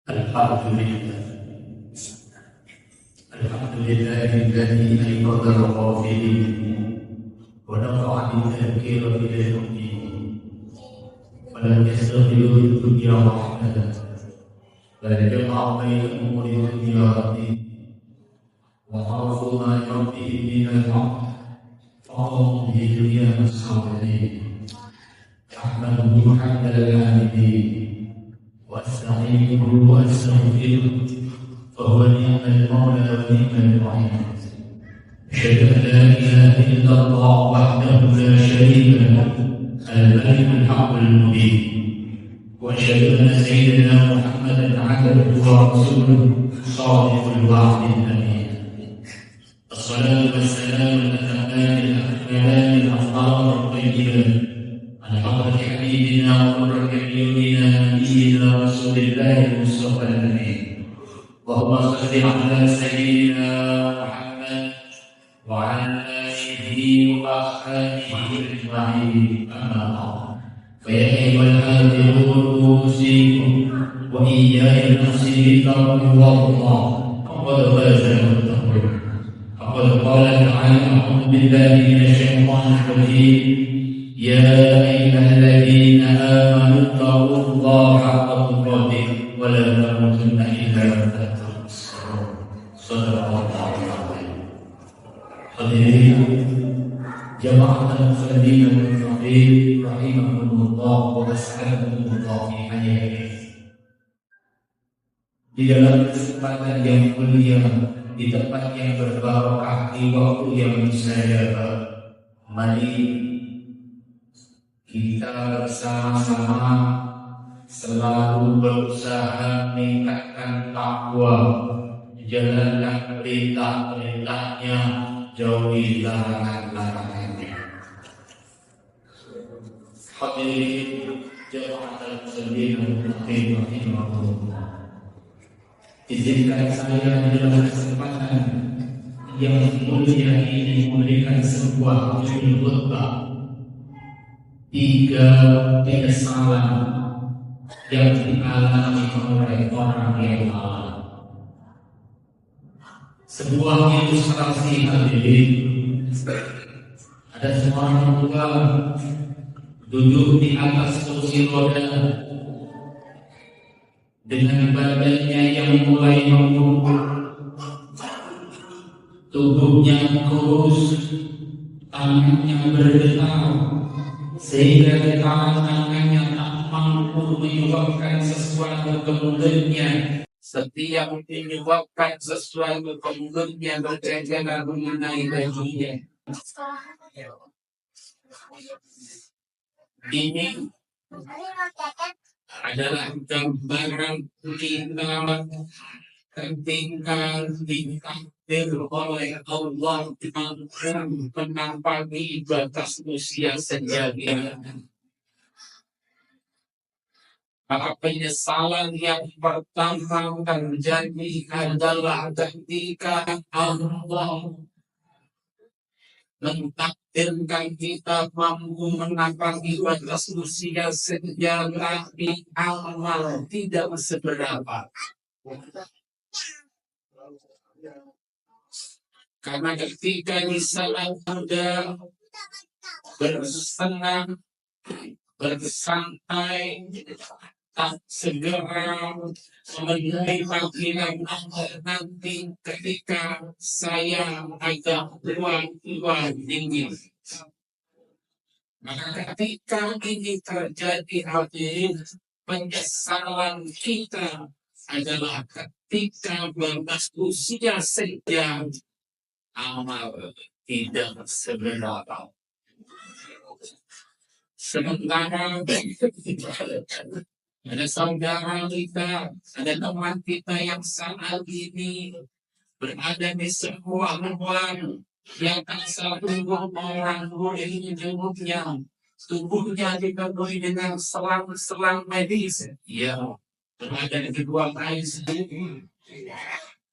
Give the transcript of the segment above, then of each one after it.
Alhamdulillah. Alhamdulillah alladzi ayqadha al-ghafilin wa nafa'a bil-tadhkiri ila yawmiddin. Wa lam yastaghfiru dunya rahmatan bal jama'a baina umuri dunya wa din wa hafu ma yurdihi min al-haqq fa'ahu bi dunya as-salihin. Ahmaduhu hamdal hamidin واستعينه واستغفره فهو نعم المولى ونعم المعين. اشهد ان لا اله الا الله وحده لا شريك له الملك الحق المبين، واشهد ان سيدنا محمدا عبده ورسوله صادق الوعد الامين. الصلاه والسلام الاتمان الاكملان الاطهار الطيبان على حضرة حبيبنا وقرة عيوننا نبينا رسول الله المصطفى الأمين. اللهم صل على سيدنا محمد وعلى آله وأصحابه أجمعين. أما بعد، فيا أيها الحاضرون أوصيكم وإياي نفسي بتقوى الله فقد فاز المتقون. فقد قال تعالى: أعوذ بالله من الشيطان الرجيم. يا أيها الذين آمنوا اتقوا الله حق تقاته ولا تموتن إلا وأنتم مسلمون. صدق الله العظيم. Hadirin jamaah al-muslimin wal-muslimat rahimahumullah wa as'alukumullah fi hayatihi. Di dalam kesempatan yang mulia, di tempat yang berbarakah, di waktu yang musyarah, mari kita bersama-sama selalu berusaha meningkatkan takwa, menjalankan perintah-perintahnya, jauhi larangan-larangannya. Hadirin jamaah muslimin rahimahumullah, izinkan saya dalam kesempatan yang mulia ini memberikan sebuah judul khutbah 3 penyesalan yang dialami oleh orang yang lalai. Sebuah ilustrasi hadirin. Ada seorang tua duduk di atas kursi roda dengan badannya yang mulai membungkuk, tubuhnya kurus, tangannya bergetar sehingga tangannya tak mampu menyebabkan sesuatu ke mulutnya. Setiap menyebabkan sesuatu ke mulutnya berjalan mengenai bajunya. Ini adalah gambaran kita tinggal ditakdir oleh Allah dengan menampaki batas usia senjanya. Maka penyesalan yang pertama terjadi adalah ketika Allah mentakdirkan kita mampu menampaki batas usia senja, tapi amal tidak seberapa. Karena ketika di sana muda bersenang, bersantai, tak segera menerima bilang nanti ketika saya agak tua dingin. Maka ketika ini terjadi, hadirin, penyesalan kita adalah ketika batas usia senja, amal tidak seberapa. Sementara ada saudara kita, ada teman kita yang saat ini berada di sebuah ruang yang tak satu orang boleh hidupnya. Tubuhnya dipenuhi dengan selang-selang medis. Ya, berada di kedua kali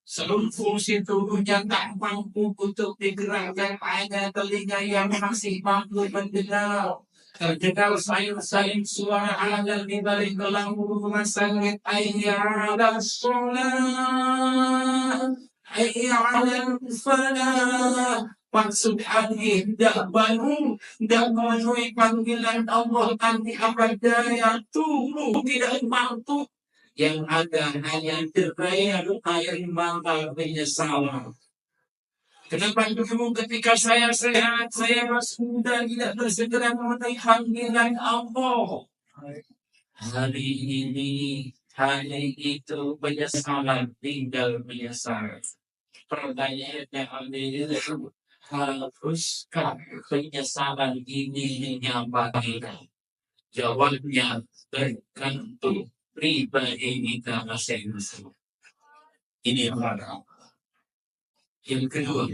seluruh fungsi tubuhnya tak mampu untuk digerakkan, hanya telinga yang masih mampu mendengar. Terdengar sayang-sayang suara azan di balik gelang rumah sangat. Hayya 'alas shalah, hayya 'alal falah. Maksud hadis dak baru, dak memenuhi panggilan Allah, tapi apa daya tubuh tidak mampu. Yang ada hanya derai air mata penyesalan. Kenapa dulu ketika saya sehat, saya sudah tidak bersegera memenuhi panggilan Allah. Hari ini, hari itu penyesalan, tinggal menyesal. Pertanyaannya adalah, haruskah penyesalan ini dinyatakan? Jawabnya tergantung pribadi kita masing-masing. Ini yang pertama. Yang kedua,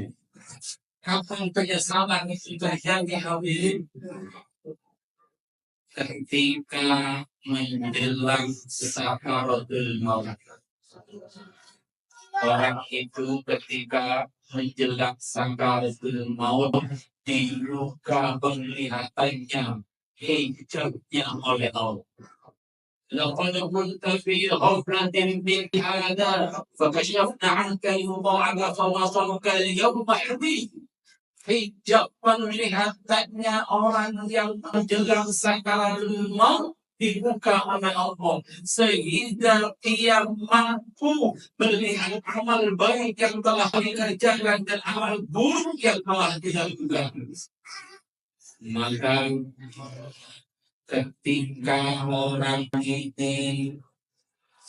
kapan penyesalan itu terjadi hadirin? Ketika menjelang sakaratul maut. Orang itu ketika menjelang sakaratul maut dibuka penglihatannya, hijabnya oleh Allah. لقد كنت في غفلة من هذا فكشفنا عنك الغطاء فبصرك اليوم حديد. Hijab penglihatannya orang yang menjelang sakaratul maut dibuka oleh Allah sehingga ia mampu melihat amal baik yang telah dikerjakan dan amal buruk yang telah dilakukan. Maka ketika orang ini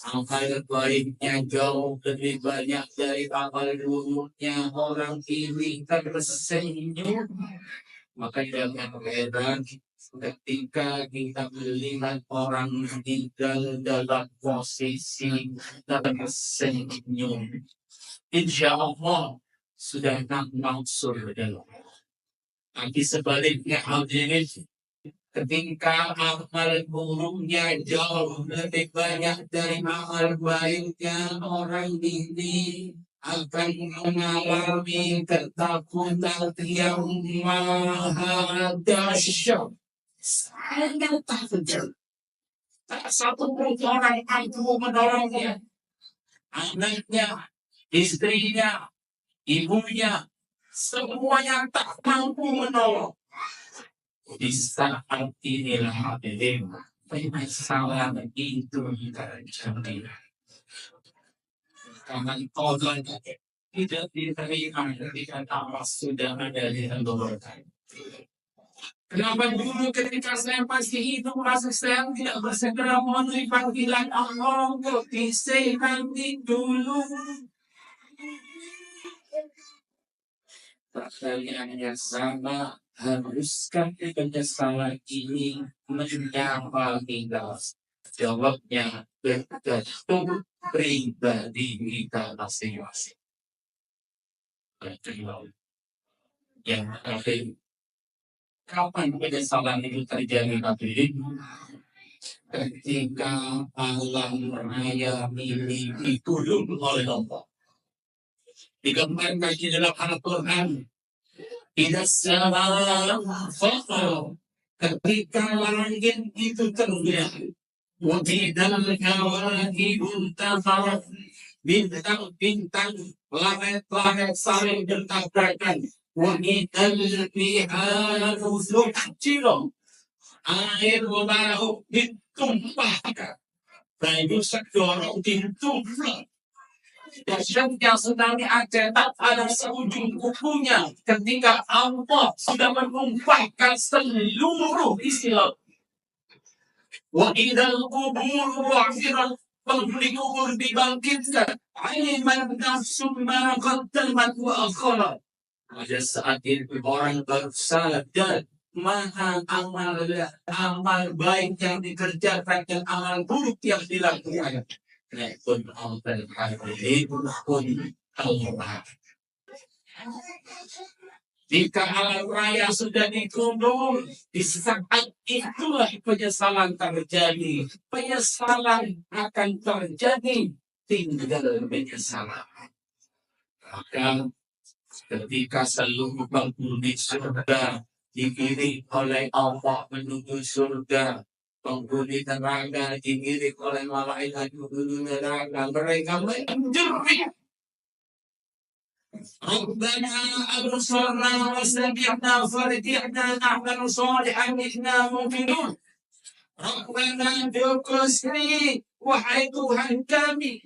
amal baiknya jauh lebih banyak dari amal buruknya, orang ini tersenyum. Maka jangan heran ketika kita melihat orang meninggal dalam posisi tersenyum. Insya Allah sudah nampak surga. Tapi sebaliknya hadirin, ketika amal buruknya jauh lebih banyak dari amal baiknya, orang ini akan mengalami ketakutan yang maha dahsyat. Sangat takut. Tak satu pun orang mampu menolongnya. Anaknya, istrinya, ibunya, semuanya tak mampu menolong. Di saat inilah hadirin penyesalan itu terjadi. Karena Allah tidak diterima ketika Allah sudah ada di dalam. Kenapa dulu ketika saya masih hidup, masa saya tidak bersegera memenuhi panggilan Allah untuk disehati dulu? Pertanyaannya sama, haruskah penyesalan ini menyapa kita? Jawabnya tergantung pribadi kita masing-masing. Yang terakhir, kapan penyesalan itu terjadi hadirin? Ketika alam raya ini ditulung oleh Allah. Digambarkan di dalam Al-Quran, tidak salah ketika langit itu terlihat, wajidal kawakibun tafarat, bintang-bintang, planet-planet saling bertabrakan, wajidal biharu suhjirah, air laut ditumpahkan, bayu segorong ditumpah. Dahsyat yang sedang diacetak pada seujung kukunya ketika Allah sudah menumpahkan seluruh isi laut. Wa idal kubur wa'firat, penghuni kubur dibangkitkan, aliman nafsum ma qaddamat wa akhirat. Pada saat itu orang baru sadar mana amal baik yang dikerjakan dan amal buruk yang dilakukan. Jika alam raya sudah ditunduk, di saat itulah penyesalan terjadi. Penyesalan akan terjadi, tinggal penyesalan. Maka ketika seluruh penghuni surga digiring oleh Allah menuju surga. Penghuni neraka digiring oleh malaikat menuju neraka. Mereka menjerit, ربنا أبصرنا وسمعنا فارجعنا نعمل صالحا إنا موقنون. Rabbana Dukosri, wahai Tuhan kami,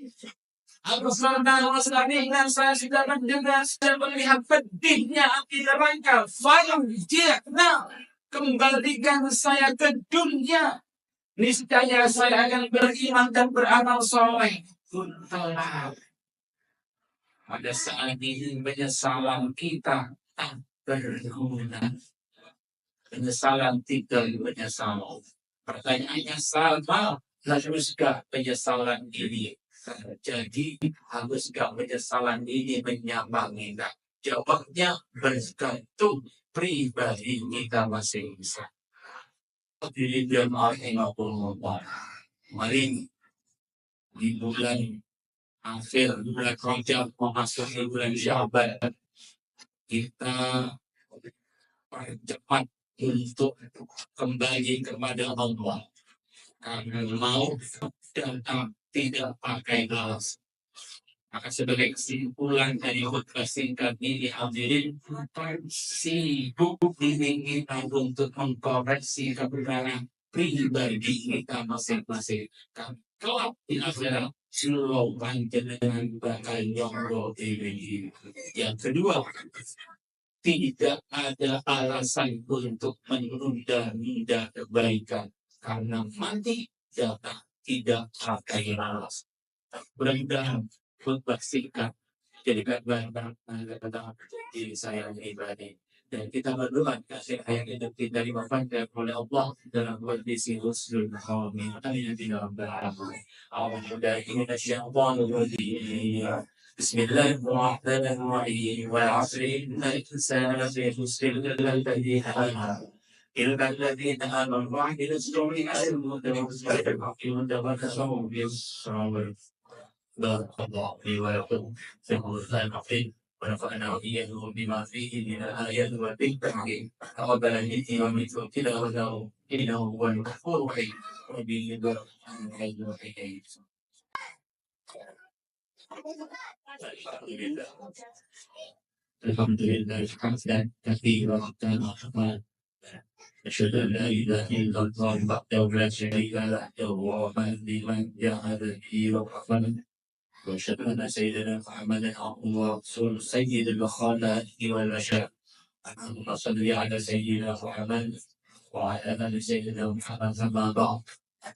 Absarna wa sami'na, saya sudah mendengar dan melihat pedihnya api neraka. Farji'na, kembalikan saya ke dunia. Niscaya saya akan beriman dan beramal soleh. Kuntalah. Pada saat ini penyesalan kita tak berguna. Penyesalan tidak penyesalan. Pertanyaannya sama, haruskah penyesalan ini terjadi? Haruskah penyesalan ini menyambangi kita? Jawabnya bergantung pribadi kita masing-masing. Mari di bulan akhir bulan Rajab memasuki bulan Sya'ban, kita percepat untuk kembali kepada Allah, karena mau datang tidak pakai alas. Maka sebagai kesimpulan dari khutbah singkat ini, hadirin, sibuk diri kita untuk mengkoreksi kebenaran pribadi kita masing-masing. Kalau di akhirat slogan dengan bakal nyongro diri. Yang kedua, tidak ada alasan untuk menunda-nunda kebaikan, karena mati datang tidak pakai alas. Mudah-mudahan khutbah singkat jadikan bahan diri saya pribadi, dan kita berdoa kasih ayat hidup kita dimanfaatkan oleh Allah dalam kondisi husnul khatimah. Amin ya rabbal alamin. A'udzu billahi minasyaitonir rajim. Bismillahirrahmanirrahim. Wal 'asri innal insana lafi khusr illa alladhina amanu. إلا الذين آمنوا وعملوا الصالحات وتواصوا بالصبر. بارك الله لي ولكم في القرآن العظيم، ونفعنا وإياكم بما فيه من الآيات والذكر الحكيم. تقبل مني ومنكم تلاوته إنه هو الغفور الرحيم. وبه الرحيم. الحمد لله حمدا كثيرا كما أشهد أن لا إله إلا الله وحده لا شريك له الرحمن لمن جعل به رحمن. وأشهد أن سيدنا محمدا عبده ورسوله سيد الخلائق والبشر. اللهم صل على سيدنا محمد وعلى آل سيدنا محمد. أما بعد،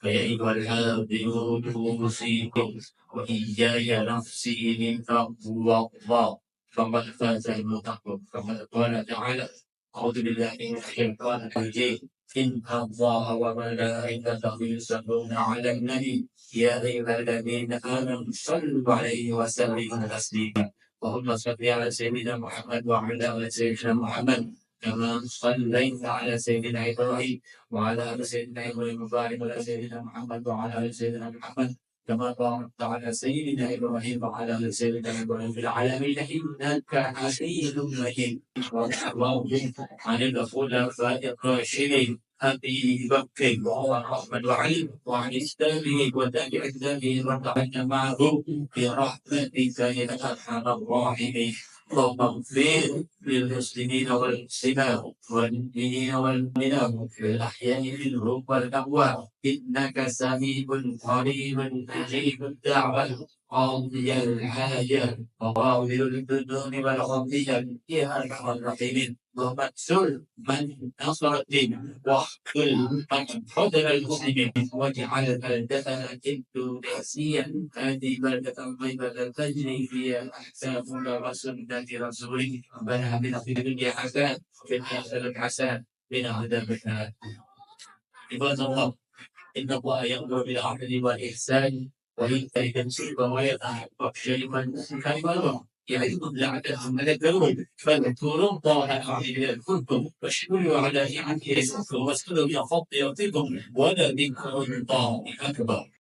فيا أيها الحاضرون أوصيكم وإياي نفسي من تقوى الله، فقد فاز المتقون. فقد قال تعالى: أعوذ بالله من الشيطان الرجيم. إن الله وملائكته يصلون على النبي يا أيها الذين آمنوا صلوا عليه وسلموا تسليما. اللهم صل على سيدنا محمد وعلى آل سيدنا محمد كما صليت على سيدنا إبراهيم وعلى آل سيدنا إبراهيم، وبارك على سيدنا محمد وعلى آل سيدنا محمد كما باركت على سيدنا إبراهيم وعلى آل سيدنا إبراهيم في العالمين إنك حميد مجيد. اللهم عن الخلفاء الراشدين أبي بكر وعمر وعثمان وعلي، وعن إسلامه وتابع إسلامه وارحمنا معه برحمتك يا أرحم الراحمين. اللهم اغفر للمسلمين والمسلمات والمؤمنين والمؤمنات الأحياء منهم والأموات إنك سميع قريب مجيب الدعوة قاضي الحاجة وغافر الذنوب والخطيئة يا أرحم الراحمين. اللهم انصر من نصر الدين واحكم من خذل المسلمين، واجعل بلدتنا اندونيسيا هذه بلدة طيبة تجري فيها احسابك وسنة رسولك. ربنا هب لنا في الدنيا حسنة وفي الآخرة حسنة وقنا عذاب النار. عباد الله، إن الله يأمر بالعدل والإحسان وإيتاء ذي القربى وينهى عن الفحشاء والمنكر والبغي يعظكم لعلكم تذكرون. فاذكروا الله العظيم يذكركم واشكروا على نعمه يزدكم واسألوا من فضله يعطيكم ولذكر الله أكبر.